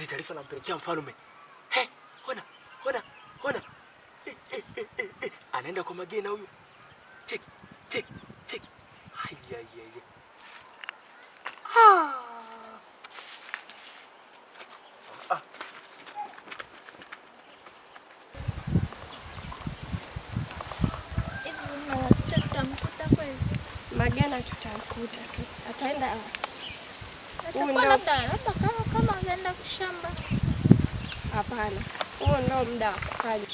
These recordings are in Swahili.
taarifa nampelekea mfalme. He, ona. Anaenda kwa Magena huyu. Cheki. Ai. Magena tutamkuta tu. Ataenda labda kama anaenda shamba. hapana. Huo ndio muda wa kufanya.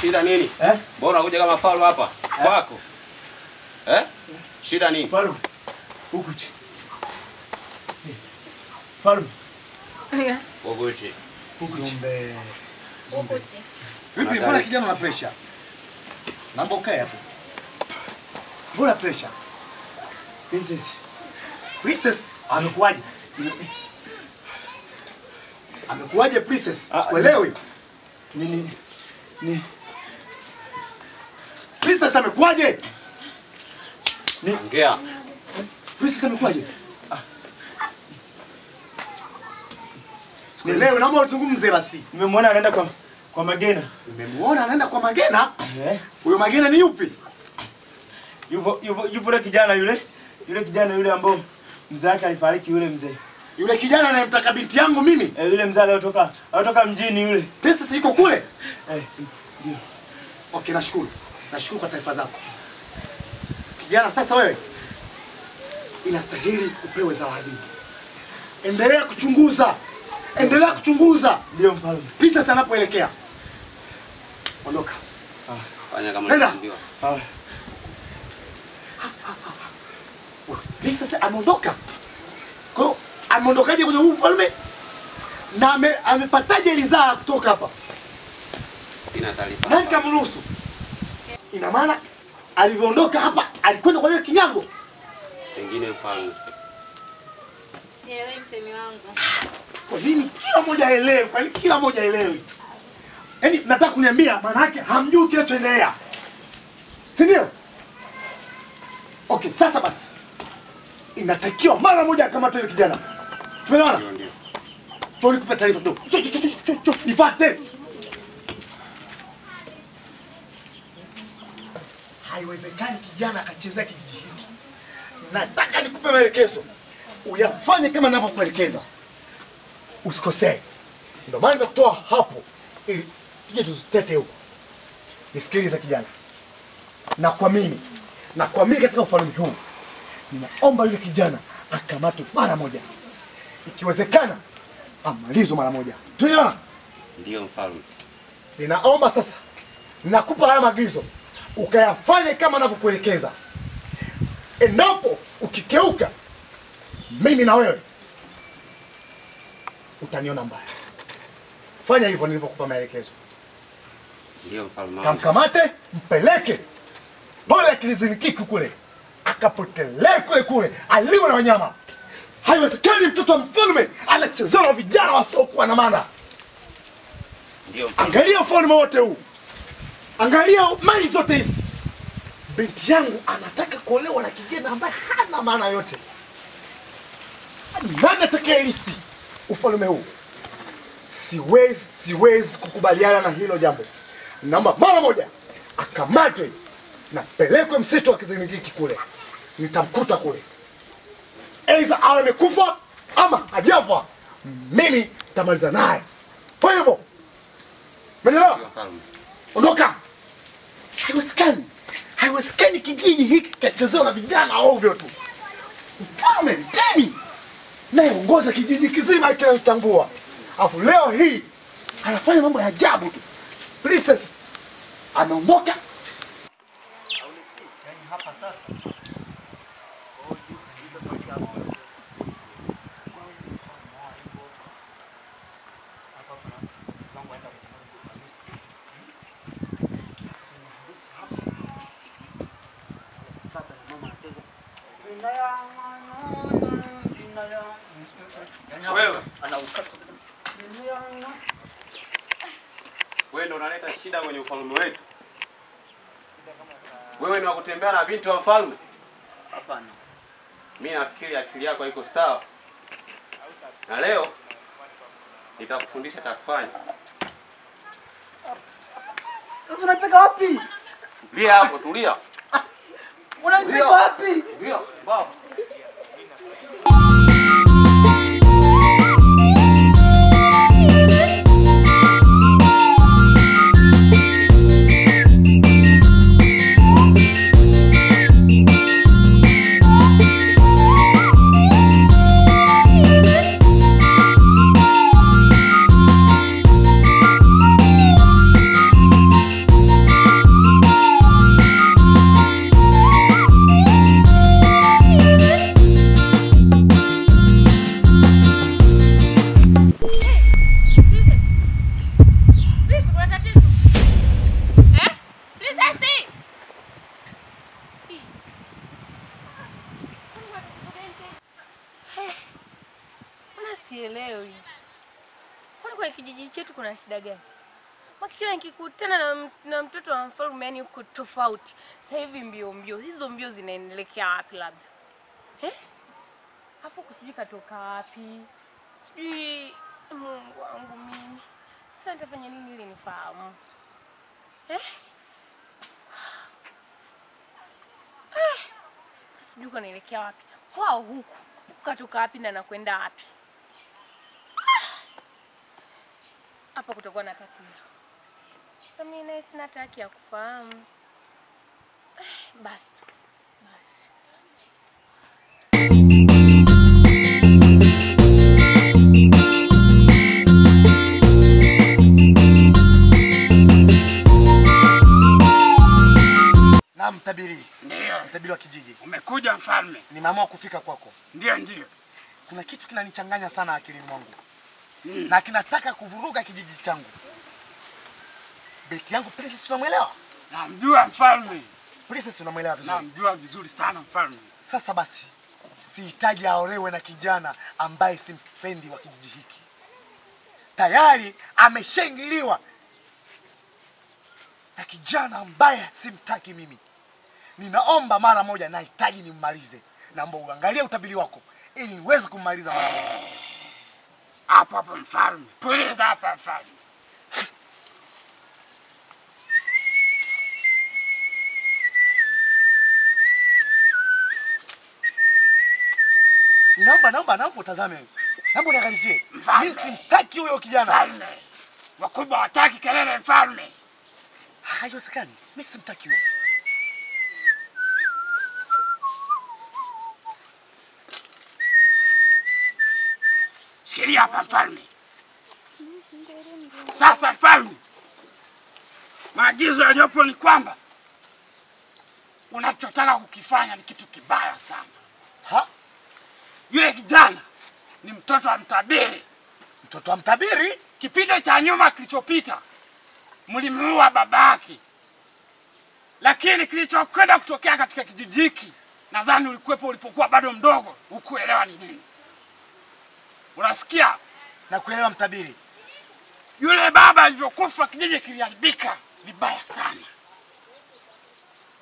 Shida nini? Bora kuja kama faru hapa kwako. Shida nini? Faru. Ukuchi. Faru. Ukuchi. Zumbe. Vipi mbona kijana una pressure? Naomba ukae hapo. Mbona pressure? Princess amekuaje? Amekuaje princess? Sikuelewi. Ni Princess amekuaje? Ongea. Princess amekuaje? Sikuelewi, naomba uzungumze basi. nimemwona anaenda kwa Magena. Nimemuona anaenda kwa Magena? Huyo Magena ni yupi? Yupo yule kijana yule ambao mzee wake alifariki yule mzee. Yule kijana anayemtaka binti yangu mimi? Yule mzee alitoka mjini yule. Pesa si iko kule? Ndio. Okay, nashukuru. Nashukuru kwa taarifa zako. Kijana, sasa wewe inastahili upewe zawadi. Endelea kuchunguza. Ndio mfalme. Princess anapoelekea. Ondoka. Fanya kama unaambiwa. Princess ameondoka. Kwa hiyo ameondokaje kwenye huu ufalme? Na amepataje ridhaa kutoka hapa? Sina taarifa. Nani kamruhusu? Ina maana alivyoondoka hapa alikwenda kwa yule kinyago. Pengine mfalme. Sielewi mtemi wangu. Kwa nini kila mmoja aelewe? Kwa nini kila mmoja aelewe? Yaani nataka kuniambia maana yake hamjui kinachoendelea. Si ndio? Okay, sasa basi. Inatakiwa mara moja akamata yule kijana. Tumeelewana? Ndio. Njoo nikupe taarifa kidogo. Njoo, nifuate. Haiwezekani kijana akachezea kijiji hiki. Nataka nikupe maelekezo. Uyafanye kama ninavyokuelekeza. Usikosee. Ndio maana nimekutoa hapo ili tuje tuzitete huko. Nisikilize kijana. Nakuamini katika ufalme huu. Ninaomba yule kijana akamatwe mara moja. Ikiwezekana amalizwe mara moja. Tunaona? Ndio mfalme. Ninaomba sasa. Ninakupa haya maagizo. Ukayafanye kama ninavyokuelekeza. Endapo ukikeuka mimi na wewe utaniona mbaya. Fanya hivyo nilivyokupa maelekezo. Ndio mfalme. Kamkamate, mpeleke. Bora kilizinikiki kule. Akapotelee kule aliwe na wanyama. Haiwezekani mtoto wa mfalme anachezewa na vijana wasiokuwa na maana. Ndio mfalme. Angalia ufalme wote huu. Angalia mali zote hizi. Binti yangu anataka kuolewa na kijana ambaye hana maana yote. Nani atakayelisi ufalme huu? Siwezi kukubaliana na hilo jambo. Naomba mara moja akamatwe na pelekwe msitu wa Kizingiki kule. Nitamkuta kule. Aidha awe amekufa ama hajafa. Mimi nitamaliza naye. Kwa hivyo. Umeelewa? Ondoka. Haiwezekani kijiji hiki kachezewa na vijana ovyo tu. Mfalme mtemi nayeongoza kijiji kizima kinachotambua. Alafu leo hii anafanya mambo ya ajabu tu. Princess anaondoka. Hapa sasa. Wewe ndo unaleta shida kwenye ufalme wetu. Wewe ni wa kutembea na binti wa mfalme? Hapana. Mimi nafikiri akili yako iko sawa. Na leo nitakufundisha takufanya. Sasa unapeka wapi? Tulia hapo, tulia. Unapeka wapi? Tulia, baba. Sielewi. Kwani kwa kijiji chetu kuna shida gani? Kila nikikutana na mtoto wa mfalme yani uko tofauti. Sasa hivi mbio. Hizo mbio zinaendelea wapi labda? Afu kusijui katoka wapi? Sijui Mungu wangu mimi. Sasa nitafanya nini ili nifahamu? Sasa sijui kanaelekea wapi? Kwao huku. Katoka wapi na nakwenda wapi? Hapa kutakuwa na tatizo. Sasa mimi naye sina haki ya kufahamu. Basi. Na mtabiri. Ndio. Mtabiri wa kijiji. Umekuja mfalme. Nimeamua kufika kwako. Ndio. Kuna kitu kinanichanganya sana akilini mwangu. Na kinataka kuvuruga kijiji changu. Binti yangu Princess unamwelewa? Namjua mfalme. Princess unamwelewa vizuri? Namjua vizuri sana mfalme. Sasa basi, sihitaji aolewe na kijana ambaye simpendi wa kijiji hiki. Tayari ameshangiliwa na kijana ambaye simtaki mimi. Ninaomba mara moja, nahitaji nimmalize. Naomba uangalie utabiri wako ili niweze kummaliza mara moja. Hapa mfalme. Puliza hapa mfalme. Naomba utazame. Naomba niangalizie. Mimi simtaki huyo kijana. Mfalme. Wakubwa wataki kelele mfalme. Haiwezekani. Mimi simtaki huyo. Shikilia hapa mfalme. Sasa mfalme, maagizo yaliyopo ni kwamba unachotaka kukifanya ni kitu kibaya sana. Yule kijana ni mtoto wa mtabiri. Mtoto wa mtabiri? Kipindi cha nyuma kilichopita mlimuua baba yake. Lakini kilichokwenda kutokea katika kijiji hiki, nadhani ulikuwepo ulipokuwa bado mdogo, hukuelewa ni nini. Unasikia? Na kuelewa mtabiri. Yule baba alivyokufa kijiji kiliharibika vibaya sana.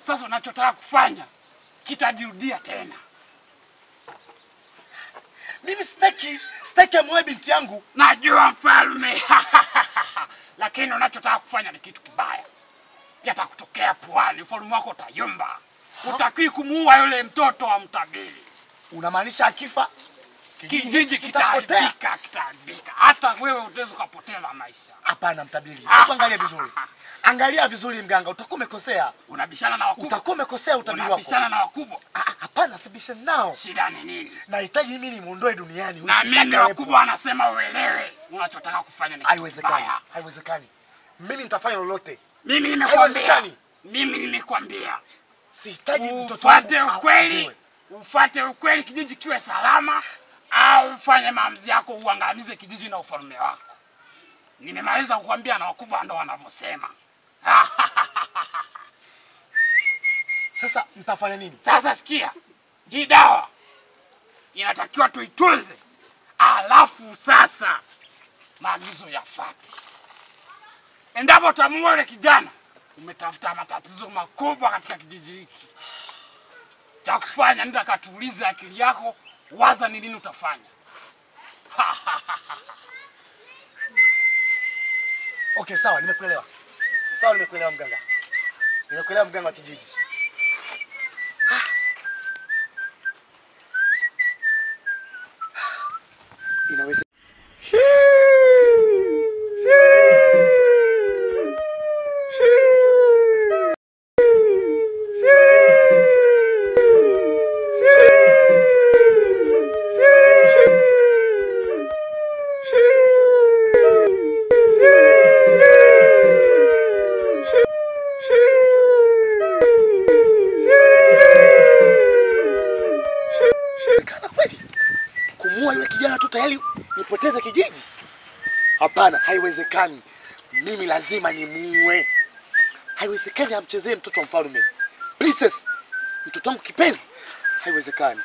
Sasa unachotaka kufanya kitajirudia tena. Mimi sitaki amuoe binti yangu. Najua mfalme. Lakini unachotaka kufanya ni kitu kibaya. Yatakutokea puani, ufalme wako utayumba. Hutakiwi kumuua yule mtoto wa mtabiri. Unamaanisha akifa kijiji kitaharibika. Hata wewe utaweza kupoteza maisha. Hapana mtabiri. Angalia vizuri. Angalia vizuri mganga, utakuwa umekosea. Unabishana na wakubwa. Utakuwa umekosea utabiri wako. Unabishana na wakubwa. Hapana, sibishana nao. Shida ni nini? Nahitaji mimi nimuondoe duniani. Na mimi wakubwa wanasema uelewe. Unachotaka kufanya ni haiwezekani. Haiwezekani. Mimi nitafanya lolote. Mimi nimekwambia. Mimi nimekwambia. Sihitaji mtoto wangu. Ufuate ukweli kijiji kiwe salama, au ufanye maamuzi yako uangamize kijiji na ufalme wako. Nimemaliza kukwambia na wakubwa ndo wanavyosema. Sasa mtafanya nini? Sasa sikia. Hii dawa inatakiwa tuitunze. Alafu sasa maagizo yafuate. Endapo utamuua yule kijana, umetafuta matatizo makubwa katika kijiji hiki. Cha kufanya nenda katulize akili yako, waza ni nini utafanya. Okay, sawa, nimekuelewa. Sawa, nimekuelewa mganga. Nimekuelewa mganga wa kijiji. Inaweza kumua yule kijana tu tayari nipoteze kijiji? Hapana, haiwezekani. Mimi lazima nimuue. Haiwezekani amchezee mtoto wa mfalme. Princess, mtoto wangu kipenzi. Haiwezekani.